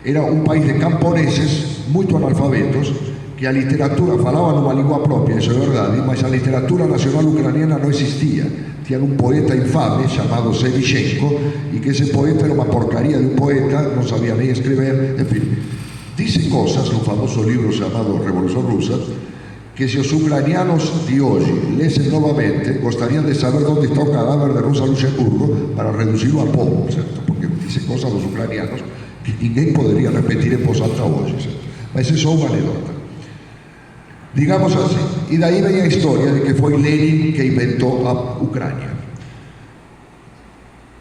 era un país de camponeses muito analfabetos, que a literatura falaban uma língua propia, eso é verdade, mas a literatura nacional ucraniana non existía. Tiene un poeta infame llamado Sevchenko, y que ese poeta era una porcaría de un poeta, no sabía ni escribir, en fin. Dice cosas, un famoso libro llamado Revolución Rusa, que si los ucranianos de hoy lesen nuevamente, gostarían de saber dónde está el cadáver de Rosa Luxemburgo para reducirlo a polvo, ¿cierto? Porque dice cosas los ucranianos que ninguém podría repetir en voz alta hoy, ¿cierto? Mas eso es una anécdota. Digamos así, y de ahí venía la historia de que fue Lenin que inventó a Ucrania.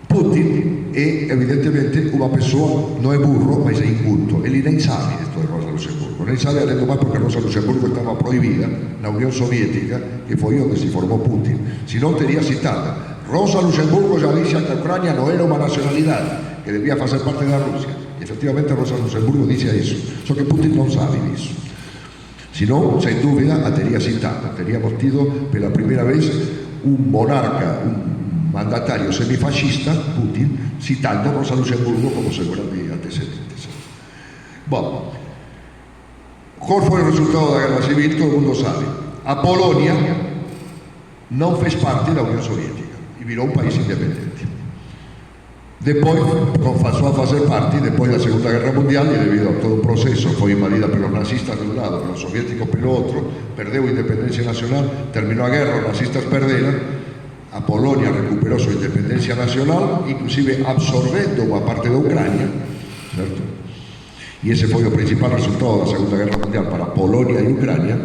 Putin es evidentemente una persona, no es burro, mas es inculto. Él ni sabe esto de Rosa Luxemburgo, no sabe algo más porque Rosa Luxemburgo estaba prohibida en la Unión Soviética, que fue donde se formó Putin. Si no, tenía citada. Rosa Luxemburgo ya dice que Ucrania no era una nacionalidad, que debía hacer parte de Rusia. Y efectivamente Rosa Luxemburgo dice eso, solo que Putin no sabe de eso. Si no, sin duda, la tería citada. Teríamos tido por la primera vez un monarca, un mandatario semifascista, Putin, citando a Rosa Luxemburgo como segura de antecedentes. Bueno, ¿cuál fue el resultado de la guerra civil? Todo el mundo sabe. A Polonia no fez parte de la Unión Soviética y viró un país independiente. Después pasó a hacer parte, después de la Segunda Guerra Mundial, y debido a todo un proceso, fue invadida por los nazistas de un lado, por los soviéticos por el otro, perdió independencia nacional, terminó la guerra, los nazistas perdieron, a Polonia recuperó su independencia nacional, inclusive absorbiendo una parte de Ucrania, ¿cierto? Y ese fue el principal resultado de la Segunda Guerra Mundial para Polonia y Ucrania.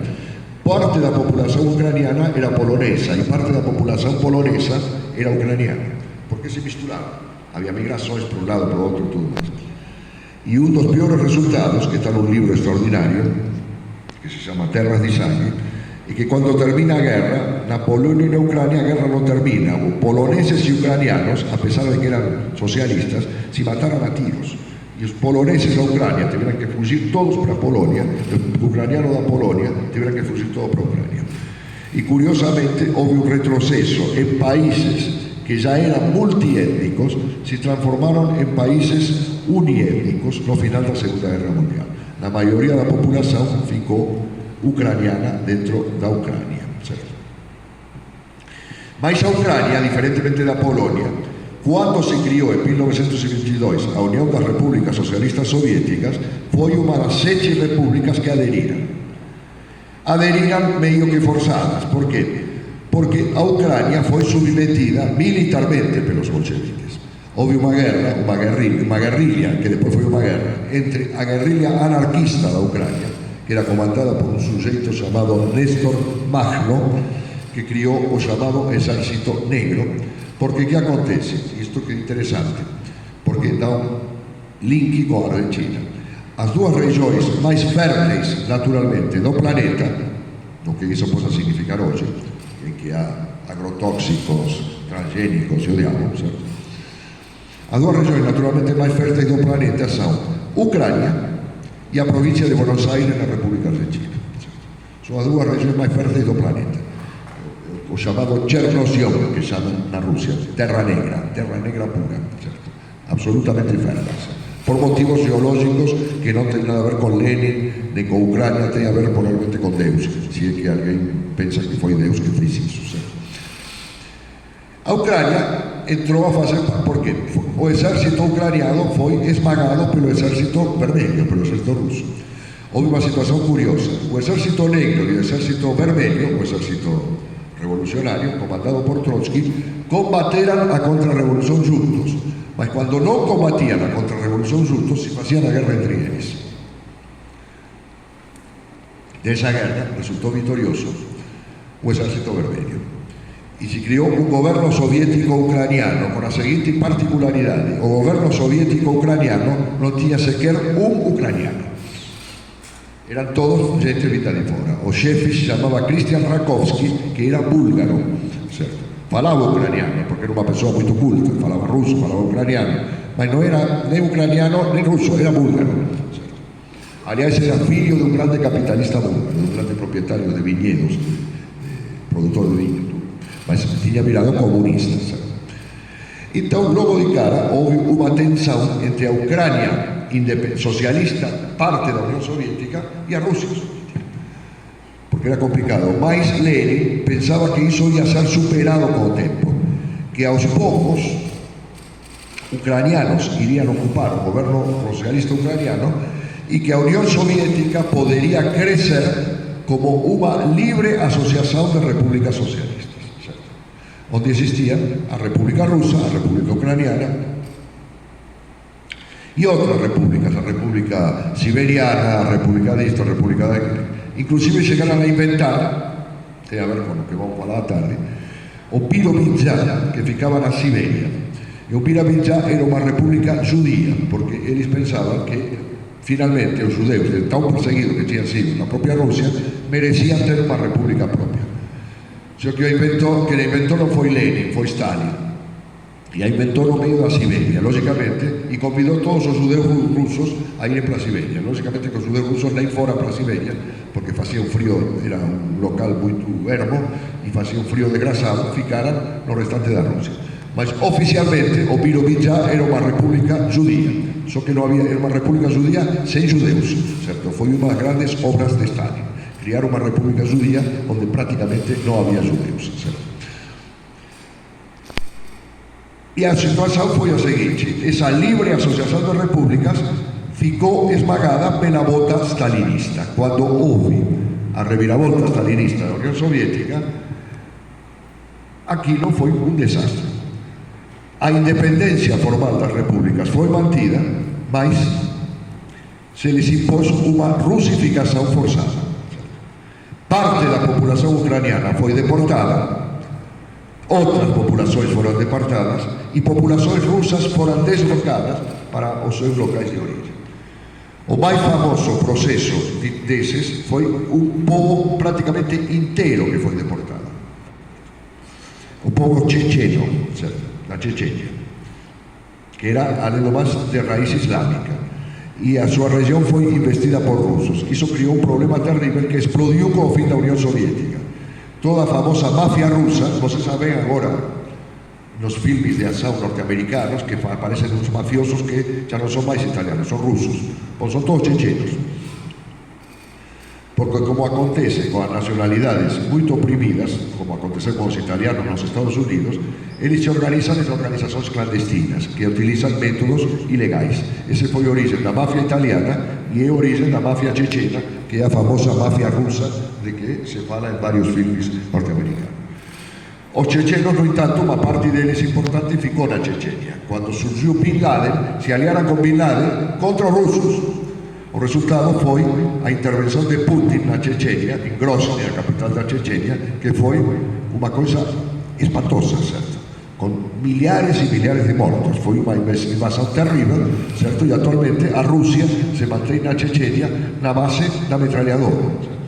Parte de la población ucraniana era polonesa y parte de la población polonesa era ucraniana. ¿Por qué se misturaban? Había migraciones por un lado, por otro, todo más. Y uno de los peores resultados, que está en un libro extraordinario, que se llama Terras de Sangue, es que cuando termina la guerra, en Polonia y en Ucrania, la guerra no termina. Poloneses y ucranianos, a pesar de que eran socialistas, se mataron a tiros. Y los poloneses a Ucrania tuvieron que fugir todos para Polonia, los ucranianos de Polonia tuvieron que fugir todos para Ucrania. Y curiosamente, hubo un retroceso en países que ya eran multiétnicos, se transformaron en países uniétnicos no final de la Segunda Guerra Mundial. La mayoría de la población ficó ucraniana dentro de Ucrania, ¿cierto? Mas a Ucrania, diferentemente de Polonia, cuando se crió en 1922 a Unión de las Repúblicas Socialistas Soviéticas, fue una de las 7 repúblicas que adheriran. Adheriran medio que forzadas. ¿Por qué? Porque a Ucrania fue submetida militarmente por los bolcheviques. Hubo una guerra, una guerrilla, que después fue una guerra, entre la guerrilla anarquista de Ucrania, que era comandada por un sujeto llamado Néstor Magno, que crió o llamado Ejército Negro. Porque ¿qué acontece? Y esto que es interesante, porque da un link con la Argentina. Las dos regiones más férteis, naturalmente, del planeta, lo que eso puede significar hoy, en que hay agrotóxicos, transgénicos y odiamos, ¿cierto? Las dos regiones naturalmente más férteis del planeta son Ucrania y la provincia de Buenos Aires en la República Argentina, ¿cierto? Son las dos regiones más férteis del planeta. O llamado Chernozem, que se llama en Rusia, terra negra pura, ¿cierto? Absolutamente fértil, por motivos geológicos que no tienen nada a ver con Lenin ni con Ucrania, tienen a ver probablemente con Deus, si es que alguien piensa que fue Deus que fez isso, ¿cierto? A Ucrania entró a hacer, ¿por qué? O ejército ucraniano fue esmagado por el ejército vermelho, por el ejército ruso. Hubo una situación curiosa, o ejército negro y el ejército vermelho, o ejército revolucionario, comandado por Trotsky, combateran a contrarrevolución juntos. Mas cuando no combatían a contrarrevolución juntos, se hacían la guerra entre ellos. De esa guerra resultó victorioso o ejército vermelho. Y se creó un gobierno soviético ucraniano con la siguiente particularidad: el gobierno soviético ucraniano no tenía sequer un ucraniano. Eran todos gente vinda de fora. O jefe se llamaba Christian Rakovsky, que era búlgaro, ¿cierto? Falaba ucraniano, porque era una persona muy culta, falaba ruso, falaba ucraniano, mas no era ni ucraniano ni ruso, era búlgaro, ¿cierto? Aliás, era filho de un grande capitalista búlgaro, de un grande propietario de viñedos, productor de viño, mas tenía mirado comunista, ¿cierto? Então, logo de cara, houve uma tensão entre a Ucrânia socialista, parte da União Soviética, e a Rússia soviética, porque era complicado. Mas Lenin pensava que isso ia ser superado com o tempo, que aos poucos ucranianos irían ocupar o goberno socialista ucraniano e que a Unión Soviética podería crecer como unha libre asociación de repúblicas socialistas, certo? Onde existían a República Rusa, a República Ucraniana e outras repúblicas, a República Siberiana, a República disto, a República daquilo. Inclusive chegaron a inventar, tem a ver con o que vamos falar a tarde, o Birobidzhan, que ficaba na Siberia. E o Birobidzhan era unha república judía, porque eles pensaban que finalmente os judeus, de tão perseguidos que tinham sido na propia Rusia, merecían ter unha república propia. Só que quem inventou non foi Lenin, foi Stalin. E a inventou no medio da Siberia, lógicamente, e convidou todos os judeus rusos a ir para a Siberia. Lógicamente que os judeus rusos nem foran para a Siberia, porque facía un frío, era un local moito ermo, e facía un frío desgraçado, ficaran no restante da Rusia. Mas oficialmente o Birobidzhan era unha república judía, só que non había, era unha república judía sen judeus, certo? Foi unha das grandes obras de Stalin, criar unha república judía onde prácticamente non había judeus, certo? E a situación foi a seguinte: esa libre asociación de repúblicas ficou esmagada pela volta stalinista. Cando houve a reviravolta stalinista da Unión Soviética, aquí non foi un desastre. A independencia formal das repúblicas foi mantida, mas se les impôs unha rusificación forzada. Parte da populación ucraniana foi deportada, outras populações foron deportadas e populações rusas foron deslocadas para os seus locais de origem. O máis famoso proceso deses foi un povo prácticamente inteiro que foi deportado. O povo checheno, certo? Na Chechenia, que era além do máis de raíz islámica, e a súa región foi investida por rusos. Iso criou un problema terrible que explodiu co fin da Unión Soviética. Toda a famosa mafia rusa, vocês saben agora nos filmes de acción norteamericanos que aparecen uns mafiosos que xa non son máis italianos, son rusos, pois son todos chechenos. Porque como acontece con as nacionalidades moito oprimidas, como acontece con os italianos nos Estados Unidos, eles se organizan en organizacións clandestinas que utilizan métodos ilegais. Ese foi o origen da mafia italiana e é o origen da mafia chechena, que é a famosa mafia rusa de que se fala en varios filmes norteamericanos. Os chechenos, no entanto, unha parte deles importante ficou na Chechenia. Cando surgiu Bin Laden, se aliaran con Bin Laden contra os rusos. O resultado foi a intervención de Putin na Chechenia, en Grozny, a capital da Chechenia, que foi unha coisa espantosa, certo? Con millares e millares de mortos. Foi unha invasión terrible, certo? E actualmente a Rusia se mantén na Chechenia na base da metralladora, certo?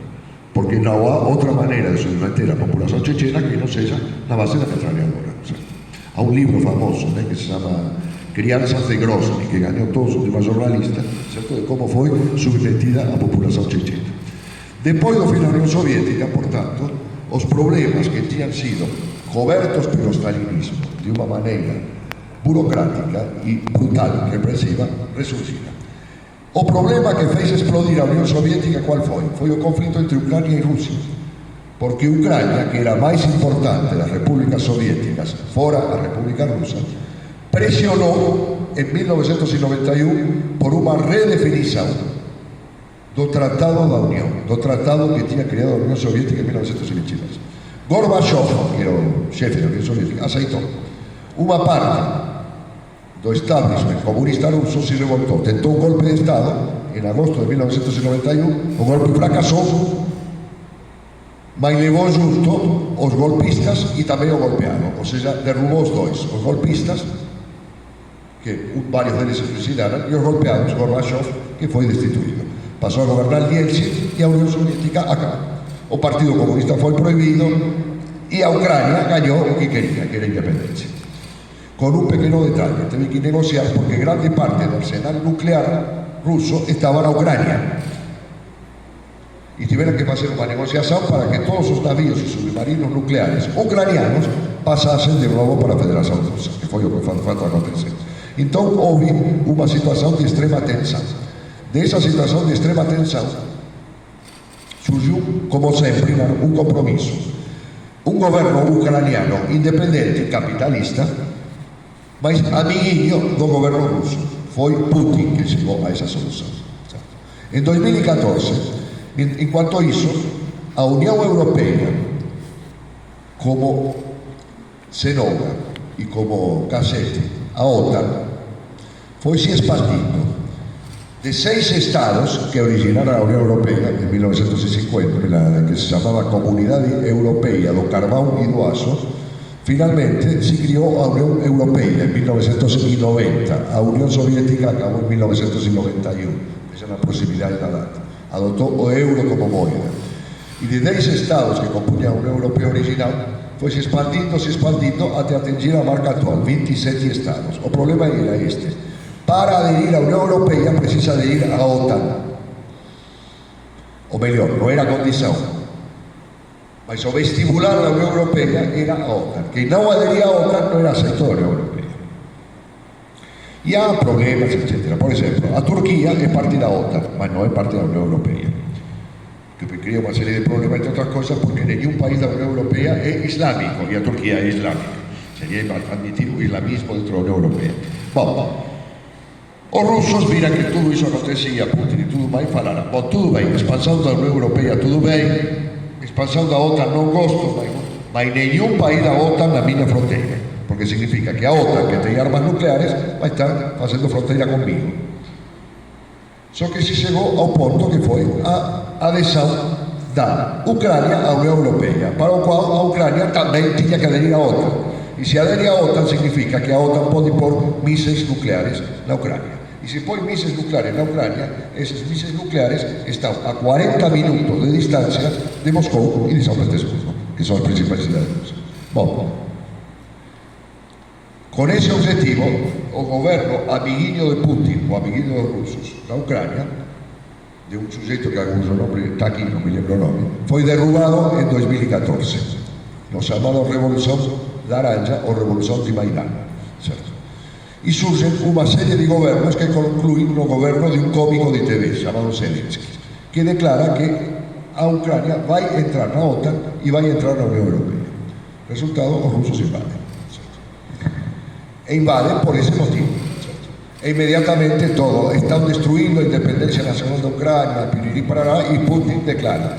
Porque non há outra maneira de someter a populación chechena que non sexa na base da metralladora, certo? Há un libro famoso, que se chama Crianzas de Grozny, que gañou todos os demais jornalistas, certo? De como foi submetida a populación chechena. Depois do fin da Unión Soviética, por tanto, os problemas que tinham sido cobertos pelo stalinismo de unha maneira burocrática e brutal e represiva, resurgiram. O problema que fez explodir a Unión Soviética, qual foi? Foi o conflito entre Ucrania e Rusia. Porque Ucrania, que era a máis importante das repúblicas soviéticas fora a República Rusa, presionou en 1991 por unha redefinición do Tratado da Unión, do tratado que tinha creado a Unión Soviética en 1922. Gorbachev, que era o xefe da Unión Soviética, aceitou. Unha parte do establishment comunista ruso se revoltou, tentou un golpe de Estado en agosto de 1991, o golpe fracasou, mas levou junto os golpistas e tamén o golpearon, ou seja, derrubou os dois, os golpistas, que varios deles se suicidaron, e os golpeados, Gorbachev, que foi destituído. Pasou a gobernar Yeltsin e a Unión Soviética acabou. O Partido Comunista foi prohibido e a Ucrania gañou o que quería, que era a independencia. Con un pequeno detalle, teve que negociar porque grande parte do arsenal nuclear ruso estaba na Ucrania. E tiveron que facer unha negociación para que todos os navíos e submarinos nucleares ucranianos passassem de novo para a Federação Russa, que foi o que foi acontecer. Então houve uma situação de extrema tensão. Dessa situação de extrema tensão surgiu, como sempre, um compromisso. Um governo ucraniano independente, capitalista, mas amiguinho do governo russo. Foi Putin que chegou a essa solução. Em 2014, enquanto isso, a União Europeia, como cenoura e como cacete, a OTAN, foi se expandindo. De 6 estados que originaram a União Europeia em 1950, que se chamava Comunidade Europeia do Carvão e do Aço, finalmente se criou a União Europeia em 1990. A União Soviética acabou em 1991, essa é a proximidade da data. Adotou o euro como moeda. E de 10 estados que compunham a União Europeia original, foi se expandindo até atingir a marca atual, 27 estados. O problema era este: para aderir à União Europeia precisa aderir à OTAN. Ou melhor, não era condição, mas o vestibular da União Europeia era a OTAN. Quem não aderia à OTAN não era aceito da União Europeia. E há problemas, etc. Por exemplo, a Turquia é parte da OTAN, mas não é parte da União Europeia. Que cria uma série de problemas, entre outras coisas, porque nenhum país da União Europeia é islâmico, e a Turquia é islâmica. Seria admitir o islamismo dentro da União Europeia. Bom, os russos viram que tudo isso acontecia, Putin e tudo mais, falaram: bom, tudo bem, expansão da União Europeia, tudo bem, expansão da OTAN não gosto, mas nenhum país da OTAN na minha fronteira, porque significa que a OTAN, que tem armas nucleares, vai estar fazendo fronteira comigo. Só que se chegou ao ponto que foi a adesão da Ucrânia à União Europeia, para o qual a Ucrânia também tinha que aderir à OTAN. E se aderir à OTAN significa que a OTAN pode pôr mísseis nucleares na Ucrânia. E se põe mísseis nucleares na Ucrânia, esses mísseis nucleares estão a 40 minutos de distância de Moscou e de São Petersburgo, que são as principais cidades russas. Bom, com esse objetivo, o governo amiguinho de Putin, o amiguinho dos russos, da Ucrânia, de um sujeito que alguns nome está aqui, não me lembro o nome, foi derrubado em 2014, no chamado Revolução Laranja ou Revolução de Maidan, certo? E surgem uma série de governos que concluem no governo de um cômico de TV chamado Zelensky, que declara que a Ucrânia vai entrar na OTAN e vai entrar na União Europeia. Resultado, os russos invadem, certo? E invadem por esse motivo, certo? E imediatamente todo, estão destruindo a independência nacional da Ucrânia, piriri parará, e Putin declara: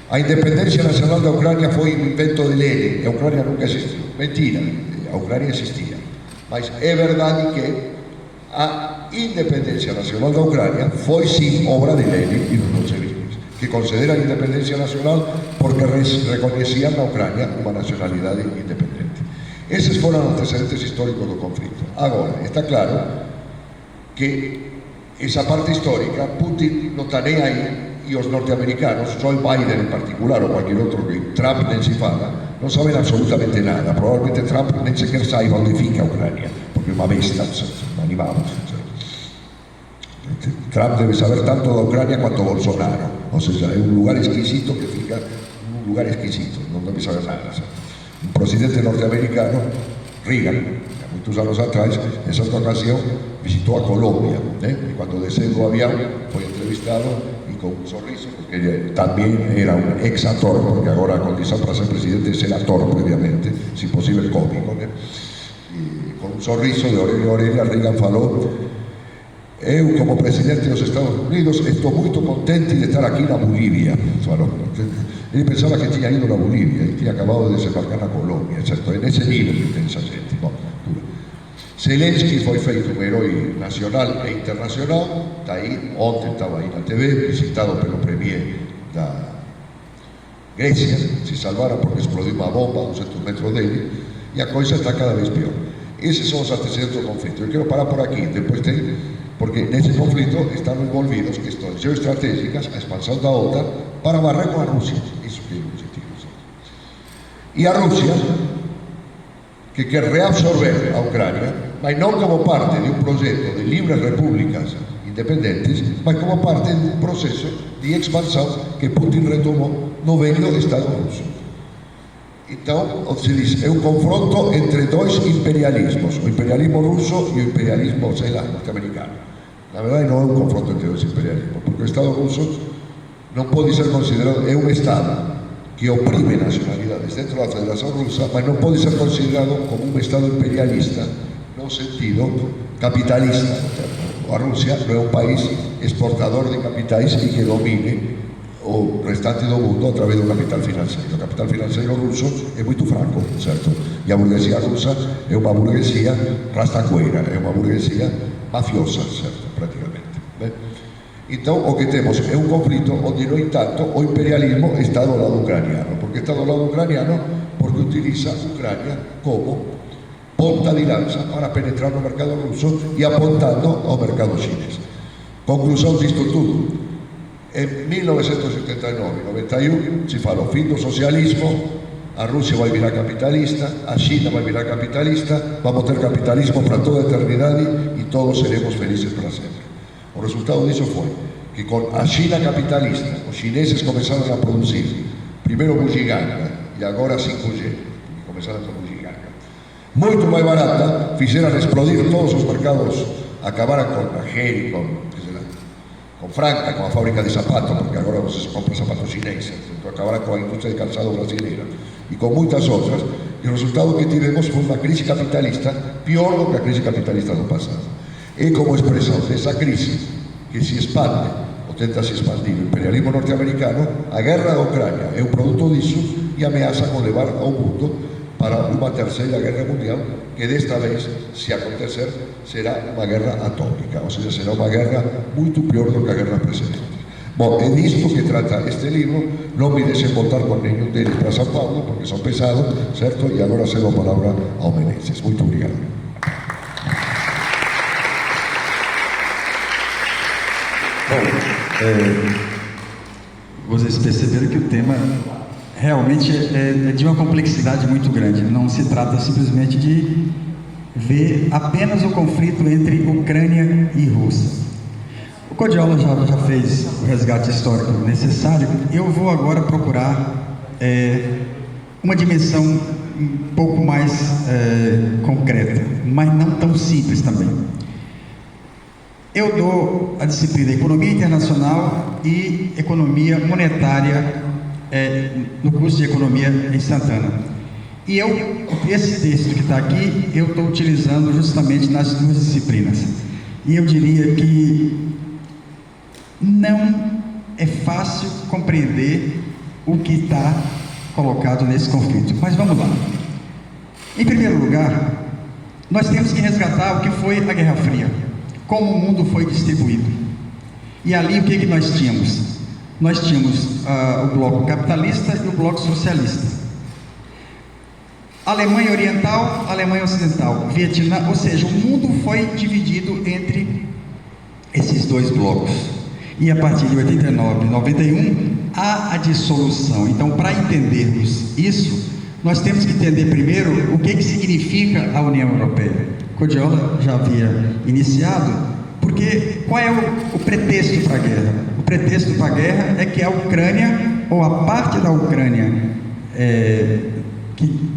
a independência nacional da Ucrânia foi um invento de Lenin, a Ucrânia nunca existiu. Mentira, a Ucrânia existia. Mas é verdade que a independência nacional da Ucrânia foi sim obra de Lenin e dos bolcheviques, que consideram a independência nacional porque reconheciam na Ucrânia uma nacionalidade independente. Esses foram os antecedentes históricos do conflito. Agora, está claro que essa parte histórica, Putin não está nem aí, e os norte-americanos, Joe Biden em particular, ou qualquer outro que Trump nem se fala, não sabem absolutamente nada. Provavelmente Trump nem sequer saiba onde fica a Ucrânia, porque é uma besta, um animal. Trump deve saber tanto da Ucrânia quanto Bolsonaro, ou seja, é um lugar esquisito que fica num lugar esquisito, não deve saber nada. Um presidente norte-americano, Reagan, há muitos anos atrás, em certa ocasião, visitou a Colômbia, e quando desceu do avião, foi entrevistado e com um sorriso, porque ele também era um ex-ator, porque agora a condição para ser presidente é ser ator, previamente, se possível cômico, e com um sorriso de orelha a orelha, Reagan falou: eu, como presidente dos Estados Unidos, estou muito contente de estar aqui na Bolívia. Falou. Ele pensava que tinha ido na Bolívia e tinha acabado de desembarcar na Colômbia, certo? É nesse nível que tem essa gente. Bom, Zelensky foi feito um herói nacional e internacional, está aí, ontem estava aí na TV, visitado pelo premier da Grécia, se salvaram porque explodiu uma bomba a 200 metros dele, e a coisa está cada vez pior. Esses são os antecedentes do conflito. Eu quero parar por aqui, depois tem, porque nesse conflito estão envolvidos questões geoestratégicas, a expansão da OTAN, para barrer com a Rússia. Isso que é o objetivo. E a Rússia, que quer reabsorver a Ucrânia, mas não como parte de um projeto de livres repúblicas independentes, mas como parte de um processo de expansão que Putin retomou no velho Estado russo. Então, se diz, é um confronto entre dois imperialismos, o imperialismo russo e o imperialismo, sei lá, norte-americano. Na verdade, não é um confronto entre dois imperialismos, porque o Estado russo não pode ser considerado, é um Estado que oprime nacionalidades dentro da Federação Russa, mas não pode ser considerado como um Estado imperialista, no sentido capitalista. A Rússia não é um país exportador de capitais e que domine o restante do mundo através do capital financeiro. O capital financeiro russo é muito fraco, certo? E a burguesia russa é uma burguesia rastaqueira, é uma burguesia mafiosa, certo? Praticamente. Bem? Então, o que temos é um conflito onde, no entanto, o imperialismo está do lado ucraniano. Porque está do lado ucraniano? Porque utiliza a Ucrânia como ponta de lança para penetrar no mercado russo e apontando ao mercado chinês. Conclusão disto tudo. Em 1979 e 91 se fala o fim do socialismo, a Rússia vai virar capitalista, a China vai virar capitalista, vamos ter capitalismo para toda a eternidade e todos seremos felizes para sempre. O resultado disso foi que com a China capitalista, os chineses começaram a produzir primeiro bugiganga e agora 5G, e começaram com bugiganga muito mais barata, fizeram explodir todos os mercados, acabaram com a Geri, com Franca, com a fábrica de sapatos, porque agora você compra sapatos chineses, então acabaram com a indústria de calçado brasileira e com muitas outras, e o resultado que tivemos foi uma crise capitalista pior do que a crise capitalista do passado. E como expressão dessa crise que se expande, ou tenta se expandir, o imperialismo norte-americano, a guerra da Ucrânia é um produto disso e ameaça com levar ao mundo para uma terceira guerra mundial, que desta vez, se acontecer, será uma guerra atômica, ou seja, será uma guerra muito pior do que a guerra precedente. Bom, é disto que trata este livro, não me deixem voltar com nenhum deles para São Paulo, porque são pesados, certo? E agora cedo a palavra ao Menezes. Muito obrigado. Bom, vocês perceberam que o tema realmente é de uma complexidade muito grande. Não se trata simplesmente de ver apenas o conflito entre Ucrânia e Rússia. O Codiola já fez o resgate histórico necessário. Eu vou agora procurar uma dimensão um pouco mais concreta, mas não tão simples também. Eu dou a disciplina Economia Internacional e Economia Monetária no curso de Economia em Santana. E esse texto que está aqui, eu estou utilizando justamente nas duas disciplinas. E eu diria que não é fácil compreender o que está colocado nesse conflito. Mas vamos lá. Em primeiro lugar, nós temos que resgatar o que foi a Guerra Fria, como o mundo foi distribuído. E ali o que nós tínhamos? Nós tínhamos o bloco capitalista e o bloco socialista. Alemanha Oriental, Alemanha Ocidental, Vietnã, ou seja, o mundo foi dividido entre esses dois blocos. E a partir de 89 e 91, há a dissolução. Então, para entendermos isso, nós temos que entender primeiro o que significa a União Europeia. Codiola já havia iniciado, porque qual é o pretexto para a guerra? O pretexto para a guerra é que a Ucrânia, ou a parte da Ucrânia que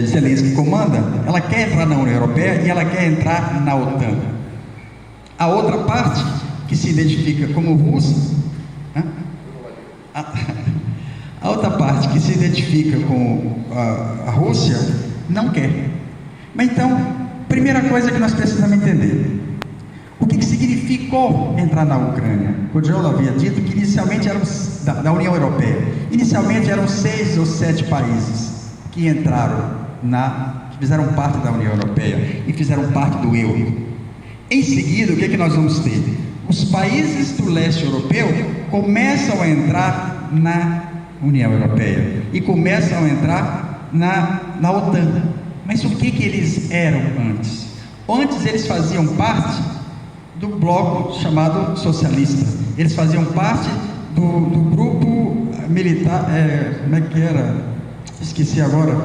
Zelensky comanda, ela quer entrar na União Europeia e ela quer entrar na OTAN. A outra parte, que se identifica como russa, a outra parte que se identifica com a Rússia, não quer. Mas então, primeira coisa que nós precisamos entender: o que significou entrar na Ucrânia? O Codiola havia dito que inicialmente eram da União Europeia. Inicialmente eram 6 ou 7 países que entraram que fizeram parte da União Europeia e fizeram parte do euro. Em seguida, o que nós vamos ter? Os países do leste europeu começam a entrar na União Europeia e começam a entrar na OTAN. Mas o que eles eram antes? Antes eles faziam parte do bloco chamado socialista. Eles faziam parte do grupo militar, como é que era? Esqueci agora.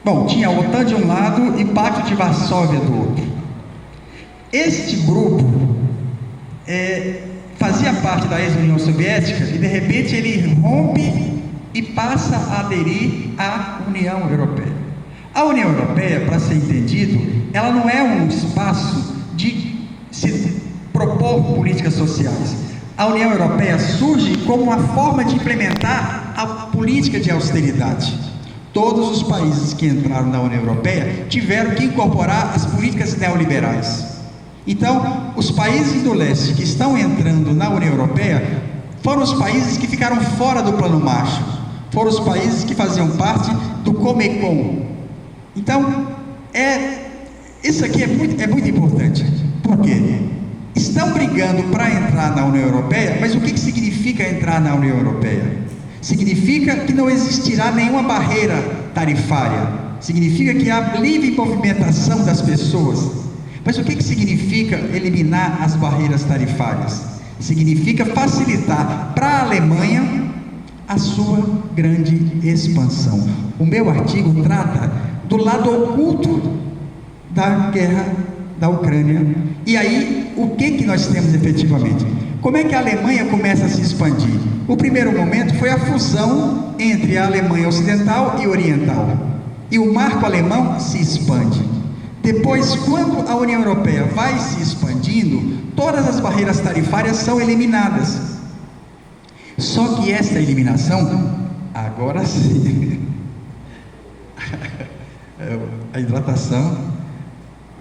Bom, tinha a OTAN de um lado e Pacto de Varsóvia do outro. Este grupo fazia parte da ex-União Soviética e de repente ele rompe e passa a aderir à União Europeia. A União Europeia, para ser entendido, ela não é um espaço de se propor políticas sociais. A União Europeia surge como uma forma de implementar a política de austeridade. Todos os países que entraram na União Europeia tiveram que incorporar as políticas neoliberais. Então, os países do leste que estão entrando na União Europeia foram os países que ficaram fora do Plano Marshall, foram os países que faziam parte do Comecon. Então, isso aqui é muito importante. Por quê? Estão brigando para entrar na União Europeia, mas o que significa entrar na União Europeia? Significa que não existirá nenhuma barreira tarifária, significa que há livre movimentação das pessoas. Mas o que significa eliminar as barreiras tarifárias? Significa facilitar para a Alemanha a sua grande expansão. O meu artigo trata do lado oculto da guerra da Ucrânia. E aí, o que nós temos efetivamente? Como é que a Alemanha começa a se expandir? O primeiro momento foi a fusão entre a Alemanha ocidental e oriental. E o marco alemão se expande. Depois, quando a União Europeia vai se expandindo, todas as barreiras tarifárias são eliminadas. Só que esta eliminação, agora sim, a hidratação,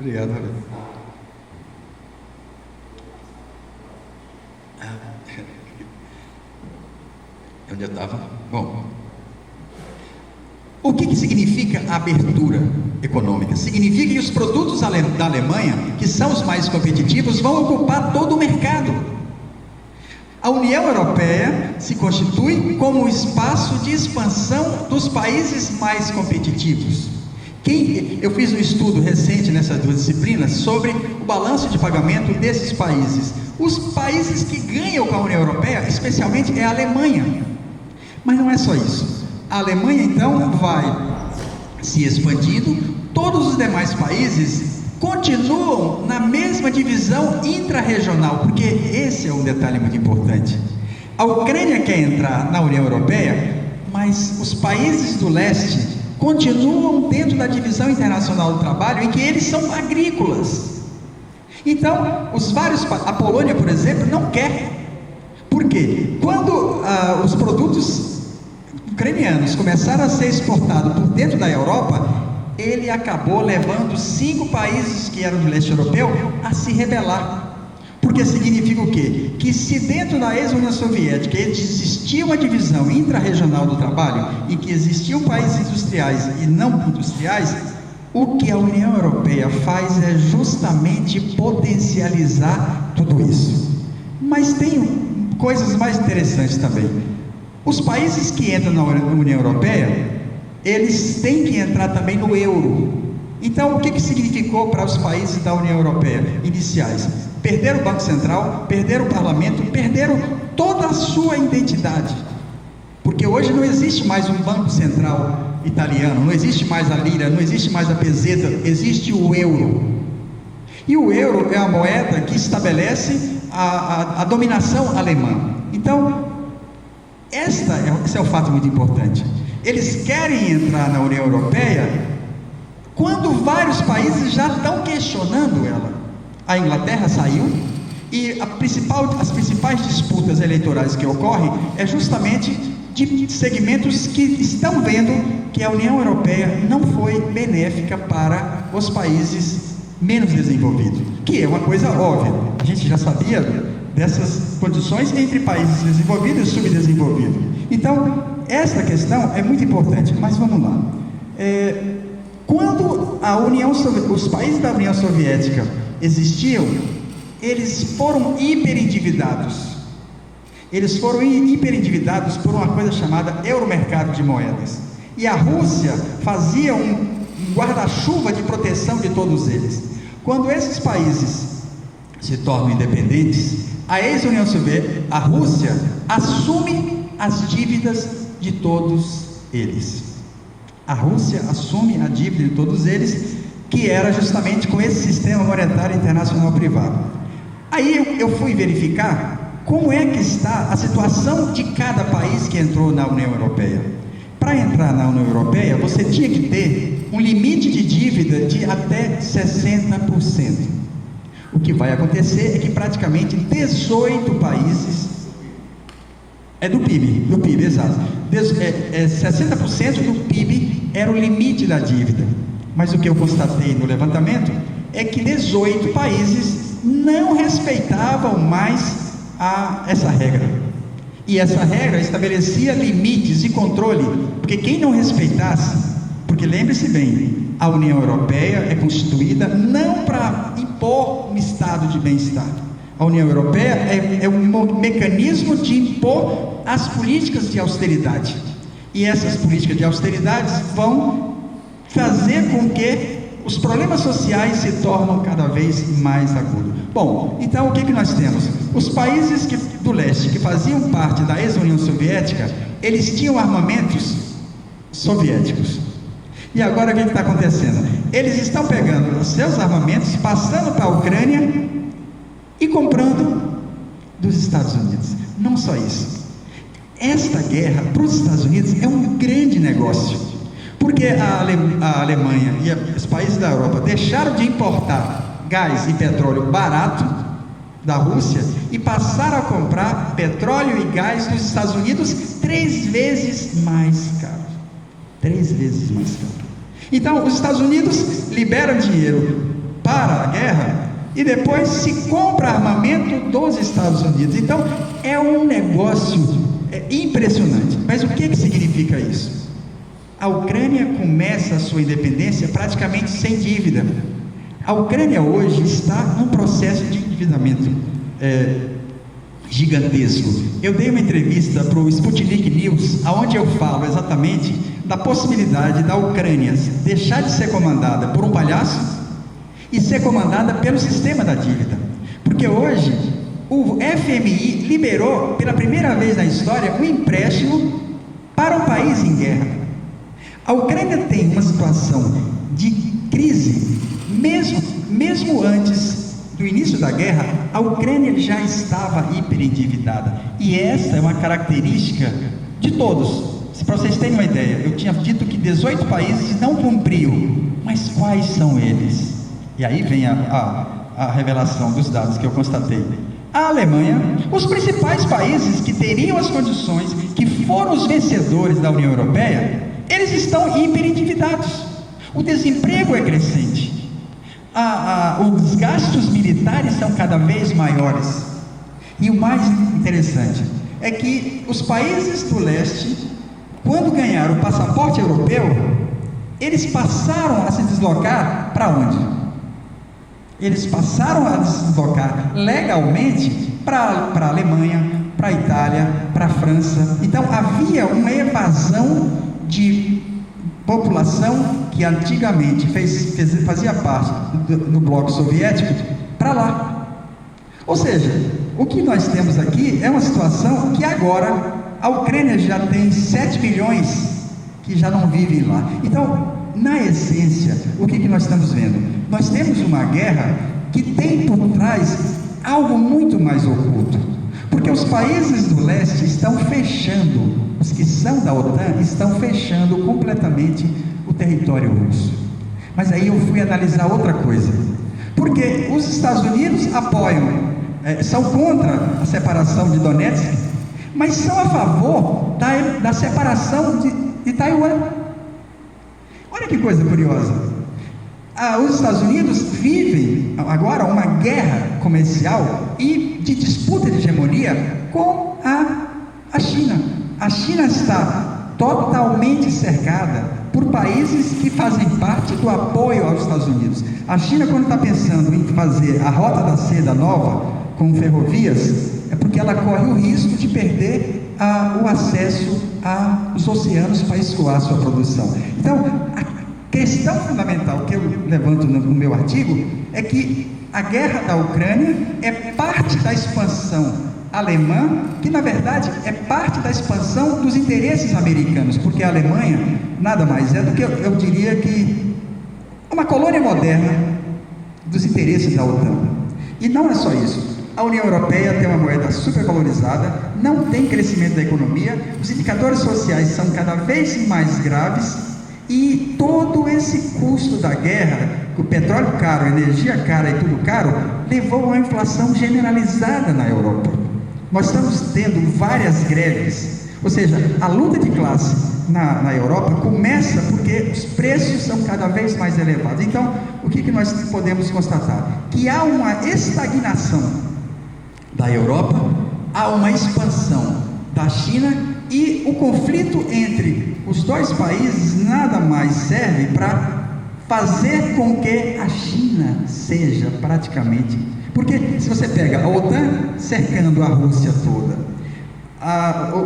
obrigado, onde eu estava? Bom, o que significa a abertura econômica? Significa que os produtos da Alemanha, que são os mais competitivos, vão ocupar todo o mercado. A União Europeia se constitui como um espaço de expansão dos países mais competitivos. Eu fiz um estudo recente nessas duas disciplinas sobre o balanço de pagamento desses países. Os países que ganham com a União Europeia, especialmente, é a Alemanha. Mas não é só isso. A Alemanha, então, vai se expandindo, todos os demais países continuam na mesma divisão intra-regional, porque esse é um detalhe muito importante. A Ucrânia quer entrar na União Europeia, mas os países do leste continuam dentro da divisão internacional do trabalho, em que eles são agrícolas. Então, a Polônia, por exemplo, não quer. Por quê? Quando os produtos ucranianos começaram a ser exportados por dentro da Europa, ele acabou levando 5 países que eram do leste europeu a se rebelar. Porque significa o quê? Que se dentro da ex-União Soviética existia uma divisão intra-regional do trabalho, em que existiam países industriais e não industriais, o que a União Europeia faz é justamente potencializar tudo isso. Mas tem coisas mais interessantes também. Os países que entram na União Europeia, eles têm que entrar também no euro. Então, o que significou para os países da União Europeia iniciais? Perderam o Banco Central, perderam o Parlamento, perderam toda a sua identidade. Porque hoje não existe mais um Banco Central italiano, não existe mais a lira, não existe mais a peseta, existe o euro. E o euro é a moeda que estabelece a dominação alemã. Então, esse é o fato muito importante. Eles querem entrar na União Europeia quando vários países já estão questionando ela. A Inglaterra saiu e as principais disputas eleitorais que ocorrem é justamente de segmentos que estão vendo que a União Europeia não foi benéfica para os países menos desenvolvidos, que é uma coisa óbvia. A gente já sabia dessas condições entre países desenvolvidos e subdesenvolvidos. Então, esta questão é muito importante, mas vamos lá. Quando os países da União Soviética existiam, eles foram hiperendividados. Eles foram hiperendividados por uma coisa chamada euromercado de moedas. E a Rússia fazia um guarda-chuva de proteção de todos eles. Quando esses países se tornam independentes, a ex-União Soviética, a Rússia, assume as dívidas de todos eles. A Rússia assume a dívida de todos eles, que era justamente com esse sistema monetário internacional privado. Aí eu fui verificar como é que está a situação de cada país que entrou na União Europeia. Para entrar na União Europeia, você tinha que ter um limite de dívida de até 60%. O que vai acontecer é que praticamente 18 países do PIB, exato. 60% do PIB era o limite da dívida. Mas o que eu constatei no levantamento é que 18 países não respeitavam mais essa regra. E essa regra estabelecia limites e controle, porque quem não respeitasse, porque lembre-se bem, a União Europeia é constituída não para impor um estado de bem-estar. A União Europeia é um mecanismo de impor as políticas de austeridade. E essas políticas de austeridade vão fazer com que os problemas sociais se tornem cada vez mais agudos. Bom, então o que nós temos? Os países do leste que faziam parte da ex-União Soviética, eles tinham armamentos soviéticos. E agora o que está acontecendo? Eles estão pegando os seus armamentos, passando para a Ucrânia e comprando dos Estados Unidos. Não só isso. Esta guerra para os Estados Unidos é um grande negócio, porque a Alemanha e os países da Europa deixaram de importar gás e petróleo barato da Rússia e passaram a comprar petróleo e gás dos Estados Unidos 3 vezes mais caro. 3 vezes mais caro. Então, os Estados Unidos liberam dinheiro para a guerra e depois se compra armamento dos Estados Unidos. Então, é um negócio impressionante. Mas o que significa isso? A Ucrânia começa a sua independência praticamente sem dívida. A Ucrânia hoje está num processo de endividamento gigantesco. Eu dei uma entrevista para o Sputnik News, onde eu falo exatamente da possibilidade da Ucrânia deixar de ser comandada por um palhaço e ser comandada pelo sistema da dívida. Porque hoje o FMI liberou pela primeira vez na história um empréstimo para um país em guerra. A Ucrânia tem uma situação de crise, mesmo antes do início da guerra, a Ucrânia já estava hiperendividada. E essa é uma característica de todos. Para vocês terem uma ideia, eu tinha dito que 18 países não cumpriam, mas quais são eles? E aí vem a revelação dos dados que eu constatei. A Alemanha, os principais países que teriam as condições, que foram os vencedores da União Europeia, eles estão hiperendividados. O desemprego é crescente. Os gastos militares são cada vez maiores. E o mais interessante é que os países do leste, quando ganharam o passaporte europeu, eles passaram a se deslocar para onde? Eles passaram a se deslocar legalmente para a Alemanha, para a Itália, para a França. Então havia uma evasão de população que antigamente fazia parte do bloco soviético para lá. Ou seja, o que nós temos aqui é uma situação que agora a Ucrânia já tem 7 milhões que já não vivem lá. Então, na essência, o que nós estamos vendo? Nós temos uma guerra que tem por trás algo muito mais oculto. Porque os países do leste estão fechando, os que são da OTAN estão fechando completamente o território russo. Mas aí eu fui analisar outra coisa. Porque os Estados Unidos apoiam, são contra a separação de Donetsk, mas são a favor da separação de Taiwan. Olha que coisa curiosa. Os Estados Unidos vivem agora uma guerra comercial e de disputa de hegemonia com a China. A China está totalmente cercada por países que fazem parte do apoio aos Estados Unidos. A China, quando está pensando em fazer a Rota da Seda nova com ferrovias, é porque ela corre o risco de perder o acesso aos oceanos para escoar sua produção. Então, a questão fundamental que eu levanto no meu artigo é que a guerra da Ucrânia é parte da expansão alemã, que na verdade é parte da expansão dos interesses americanos, porque a Alemanha nada mais é do que, eu diria que, uma colônia moderna dos interesses da OTAN. E não é só isso. A União Europeia tem uma moeda supervalorizada, não tem crescimento da economia, os indicadores sociais são cada vez mais graves e todo esse custo da guerra, o petróleo caro, a energia cara e tudo caro, levou a uma inflação generalizada na Europa. Nós estamos tendo várias greves, ou seja, a luta de classe na Europa começa porque os preços são cada vez mais elevados. Então, o que nós podemos constatar? Que há uma estagnação da Europa, há uma expansão da China e o conflito entre os dois países nada mais serve para fazer com que a China seja praticamente... Porque se você pega a OTAN cercando a Rússia toda,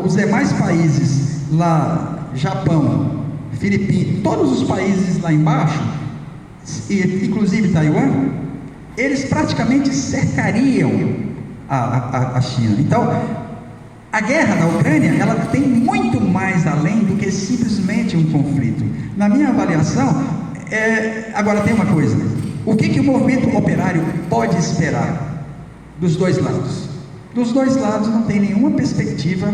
os demais países lá, Japão, Filipinas, todos os países lá embaixo, inclusive Taiwan, eles praticamente cercariam a China. Então, a guerra da Ucrânia, ela tem muito mais além do que simplesmente um conflito. Na minha avaliação, agora tem uma coisa: o que o movimento operário pode esperar dos dois lados? Dos dois lados não tem nenhuma perspectiva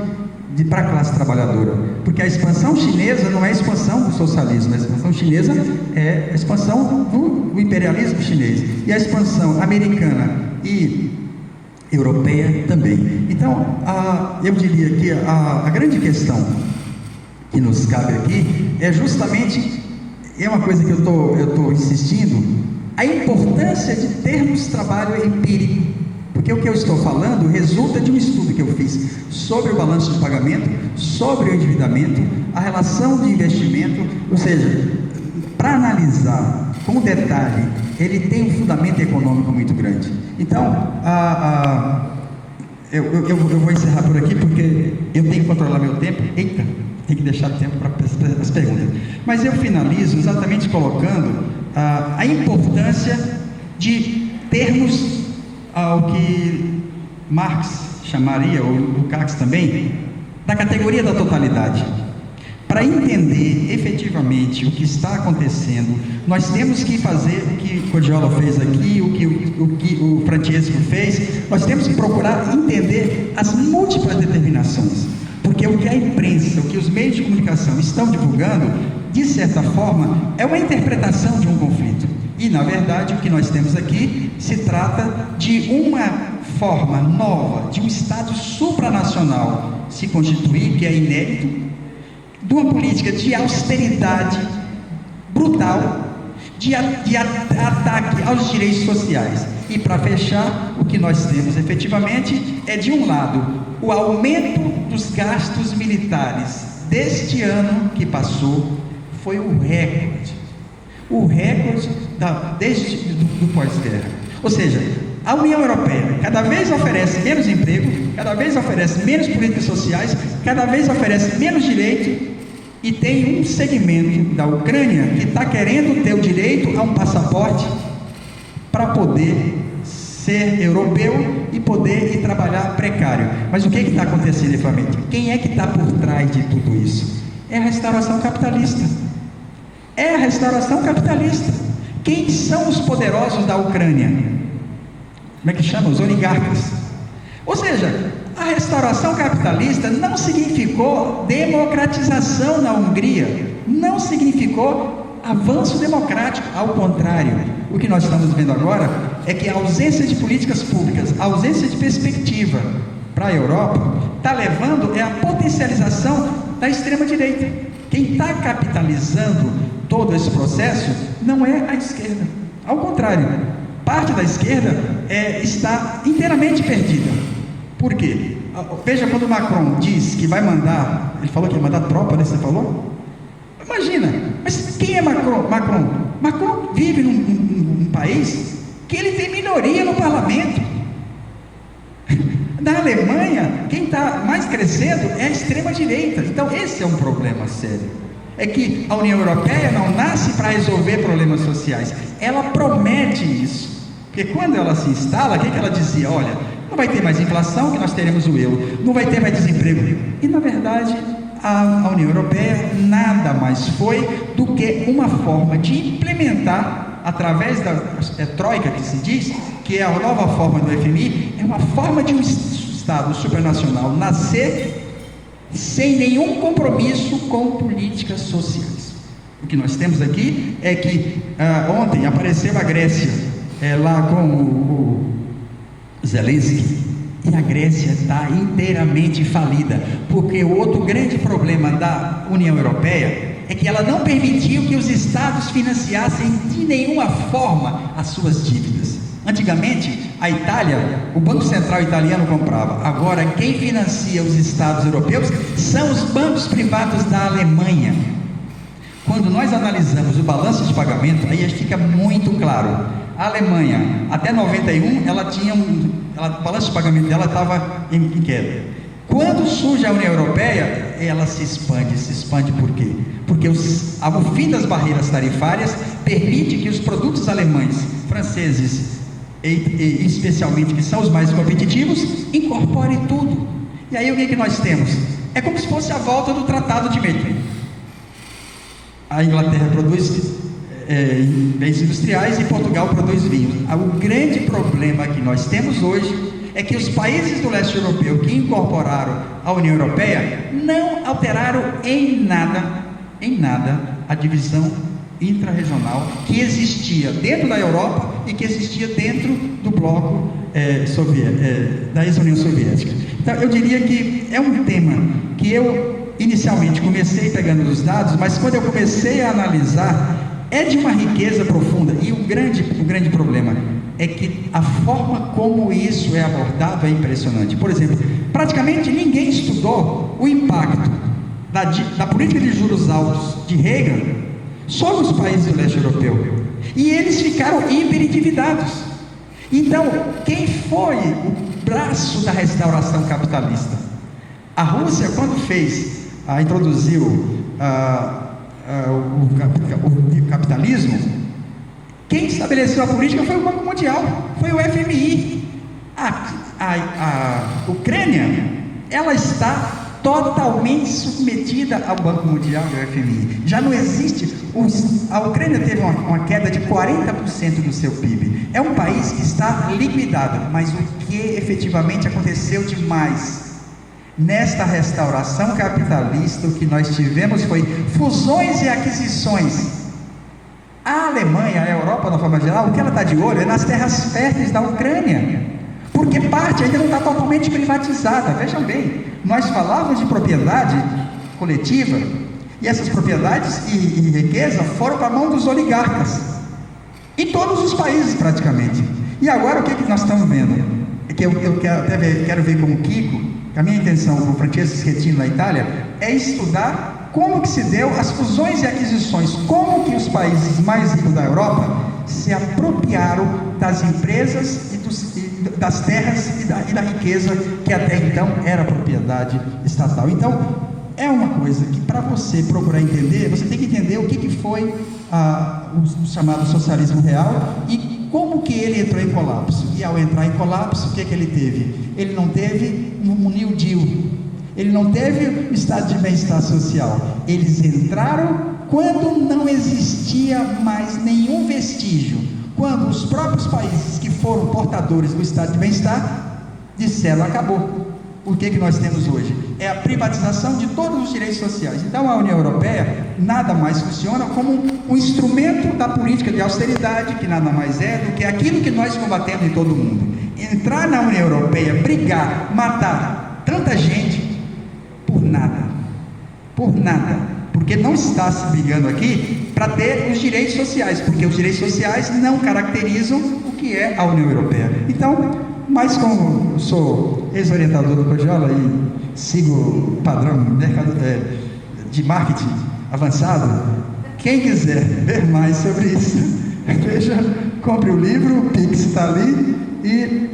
para a classe trabalhadora, porque a expansão chinesa não é a expansão do socialismo, a expansão chinesa é a expansão do imperialismo chinês, e a expansão americana e europeia também. Então, eu diria que a grande questão que nos cabe aqui é justamente, uma coisa que eu estou insistindo, a importância de termos trabalho empírico, porque o que eu estou falando resulta de um estudo que eu fiz sobre o balanço de pagamento, sobre o endividamento, a relação de investimento, ou seja, para analisar com detalhe, ele tem um fundamento econômico muito grande. Então, eu vou encerrar por aqui, porque eu tenho que controlar meu tempo. Eita, tem que deixar tempo para as perguntas. Mas eu finalizo exatamente colocando a importância de termos o que Marx chamaria, ou Lukács também, da categoria da totalidade. Para entender efetivamente o que está acontecendo, nós temos que fazer o que o Codiola fez aqui, o que o Francesco fez. Nós temos que procurar entender as múltiplas determinações, porque o que a imprensa, o que os meios de comunicação estão divulgando, de certa forma, é uma interpretação de um conflito. E, na verdade, o que nós temos aqui se trata de uma forma nova, de um Estado supranacional se constituir, que é inédito, de uma política de austeridade brutal, de ataque aos direitos sociais. E, para fechar, o que nós temos efetivamente é, de um lado, o aumento dos gastos militares deste ano que passou, foi o recorde do pós-guerra. Ou seja, a União Europeia cada vez oferece menos emprego, cada vez oferece menos políticas sociais, cada vez oferece menos direito, e tem um segmento da Ucrânia que está querendo ter o direito a um passaporte para poder ser europeu e poder ir trabalhar precário. Mas o que está acontecendo, efetivamente? Quem é que está por trás de tudo isso? É a restauração capitalista. É a restauração capitalista. Quem são os poderosos da Ucrânia? Como é que chama? Os oligarcas. Ou seja, a restauração capitalista não significou democratização na Hungria, não significou avanço democrático, ao contrário. O que nós estamos vendo agora é que a ausência de políticas públicas, a ausência de perspectiva para a Europa, está levando a potencialização da extrema-direita. Quem está capitalizando todo esse processo não é a esquerda, ao contrário, parte da esquerda está inteiramente perdida. Por quê? Veja, quando o Macron diz que vai mandar, ele falou que ia mandar tropa, né? Você falou? Imagina, mas quem é Macron? Macron vive num país que ele tem minoria no parlamento. Na Alemanha, quem está mais crescendo é a extrema-direita. Então, esse é um problema sério. É que a União Europeia não nasce para resolver problemas sociais, ela promete isso. Porque quando ela se instala, o que ela dizia? Olha, não vai ter mais inflação, que nós teremos o euro, não vai ter mais desemprego. E, na verdade, a União Europeia nada mais foi do que uma forma de implementar, através da troika que se diz, que é a nova forma do FMI, é uma forma de um Estado supranacional nascer sem nenhum compromisso com políticas sociais. O que nós temos aqui é que ontem apareceu a Grécia lá com o Zelensky, e a Grécia está inteiramente falida, porque o outro grande problema da União Europeia é que ela não permitiu que os estados financiassem de nenhuma forma as suas dívidas. Antigamente, a Itália, o Banco Central italiano comprava. Agora, quem financia os estados europeus são os bancos privados da Alemanha. Quando nós analisamos o balanço de pagamento, aí fica muito claro. A Alemanha, até 91, o balanço de pagamento dela estava em queda. Quando surge a União Europeia, ela se expande. Se expande por quê? Porque o fim das barreiras tarifárias permite que os produtos alemães, franceses, e especialmente que são os mais competitivos, incorporem tudo. E aí o que nós temos? É como se fosse a volta do Tratado de Madrid. A Inglaterra produz bens industriais e Portugal produz vinhos. O grande problema que nós temos hoje é que os países do leste europeu que incorporaram a União Europeia não alteraram em nada a divisão intra-regional que existia dentro da Europa e que existia dentro do bloco da ex-União Soviética. Então eu diria que é um tema que eu inicialmente comecei pegando os dados, mas quando eu comecei a analisar, é de uma riqueza profunda. E o grande problema é que a forma como isso é abordado é impressionante. Por exemplo, praticamente ninguém estudou o impacto da política de juros altos de Reagan sobre os países do leste europeu. E eles ficaram hiperendividados. Então, quem foi o braço da restauração capitalista? A Rússia, quando introduziu o capitalismo, quem estabeleceu a política foi o Banco Mundial, foi o FMI. A Ucrânia, ela está totalmente submetida ao Banco Mundial e ao FMI. Já não existe. A Ucrânia teve uma queda de 40% do seu PIB. É um país que está liquidado, mas o que efetivamente aconteceu demais nesta restauração capitalista, o que nós tivemos foi fusões e aquisições. A Alemanha, a Europa, de uma forma geral, o que ela está de olho é nas terras férteis da Ucrânia, porque parte ainda não está totalmente privatizada. Vejam bem, nós falávamos de propriedade coletiva, e essas propriedades e riqueza foram para a mão dos oligarcas, em todos os países praticamente. E agora o que nós estamos vendo? É que eu quero ver com o Kiko, a minha intenção com o Francesco Schettino na Itália, é estudar como que se deu as fusões e aquisições, como que os países mais ricos da Europa se apropriaram das empresas e das terras e da riqueza que até então era propriedade estatal. Então, é uma coisa que para você procurar entender, você tem que entender o que foi o chamado socialismo real e como que ele entrou em colapso. E ao entrar em colapso, o que ele teve? Ele não teve um New Deal, ele não teve um estado de bem-estar social. Eles entraram quando não existia mais nenhum vestígio, quando os próprios países que foram portadores do estado de bem-estar disseram: acabou. O que nós temos hoje? É a privatização de todos os direitos sociais. Então a União Europeia nada mais funciona como um instrumento da política de austeridade, que nada mais é do que aquilo que nós combatemos em todo o mundo. Entrar na União Europeia, brigar, matar tanta gente por nada, porque não está se brigando aqui para ter os direitos sociais, porque os direitos sociais não caracterizam o que é a União Europeia. Então, mas como eu sou ex-orientador do Cogiola e sigo o padrão de marketing avançado, quem quiser ver mais sobre isso, veja, compre o livro, o Pix está ali, e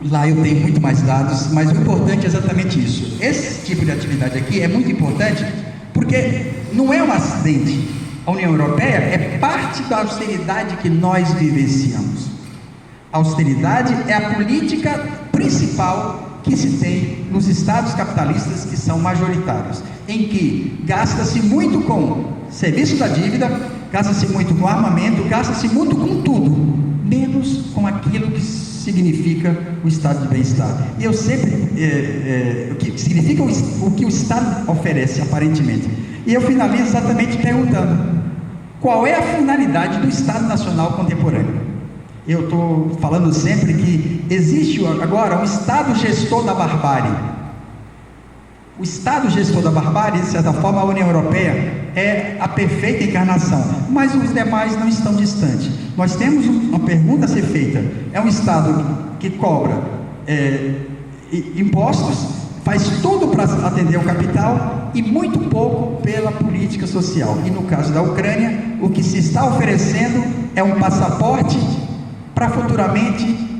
lá eu tenho muito mais dados, mas o importante é exatamente isso. Esse tipo de atividade aqui é muito importante, porque não é um acidente. A União Europeia é parte da austeridade que nós vivenciamos. A austeridade é a política principal que se tem nos estados capitalistas que são majoritários, em que gasta-se muito com serviço da dívida, gasta-se muito com armamento, gasta-se muito com tudo. menos com aquilo que significa o estado de bem-estar. E eu sempre, o que significa o que o Estado oferece, aparentemente. E eu finalizo exatamente perguntando: qual é a finalidade do Estado Nacional contemporâneo? Eu estou falando sempre que existe agora um Estado gestor da barbárie. O Estado gestor da barbárie, de certa forma, a União Europeia é a perfeita encarnação, mas os demais não estão distantes. Nós temos uma pergunta a ser feita: é um Estado que cobra impostos, faz tudo para atender o capital e muito pouco pela política social. E no caso da Ucrânia, o que se está oferecendo é um passaporte para futuramente.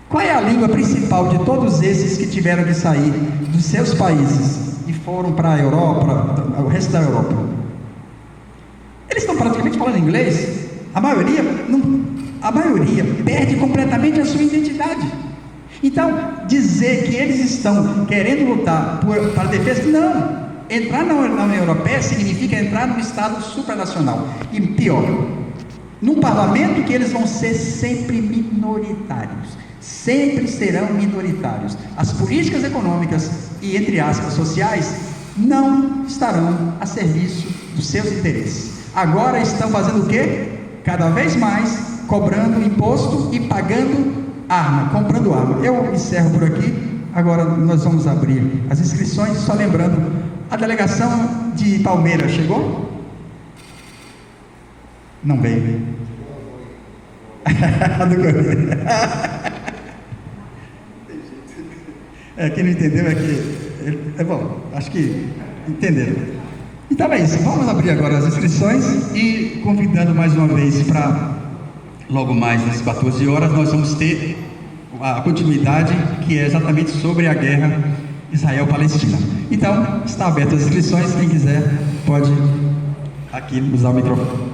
Qual é a língua principal de todos esses que tiveram que sair dos seus países e foram para a Europa, o resto da Europa? Eles estão praticamente falando inglês. A maioria perde completamente a sua identidade. Então, dizer que eles estão querendo lutar para a defesa, não. Entrar na União Europeia significa entrar num Estado supranacional. E pior, num parlamento que eles vão ser sempre minoritários. Sempre serão minoritários. As políticas econômicas e, entre aspas, sociais, não estarão a serviço dos seus interesses. Agora estão fazendo o quê? Cada vez mais cobrando imposto e pagando arma, comprando arma. Eu encerro por aqui. Agora nós vamos abrir as inscrições. Só lembrando, a delegação de Palmeiras chegou? Não veio. Quem não entendeu é que... bom, acho que entenderam. Então é isso, vamos abrir agora as inscrições e convidando mais uma vez para logo mais às 14 horas nós vamos ter a continuidade, que é exatamente sobre a guerra Israel-Palestina. Então, está aberta as inscrições, quem quiser pode aqui usar o microfone.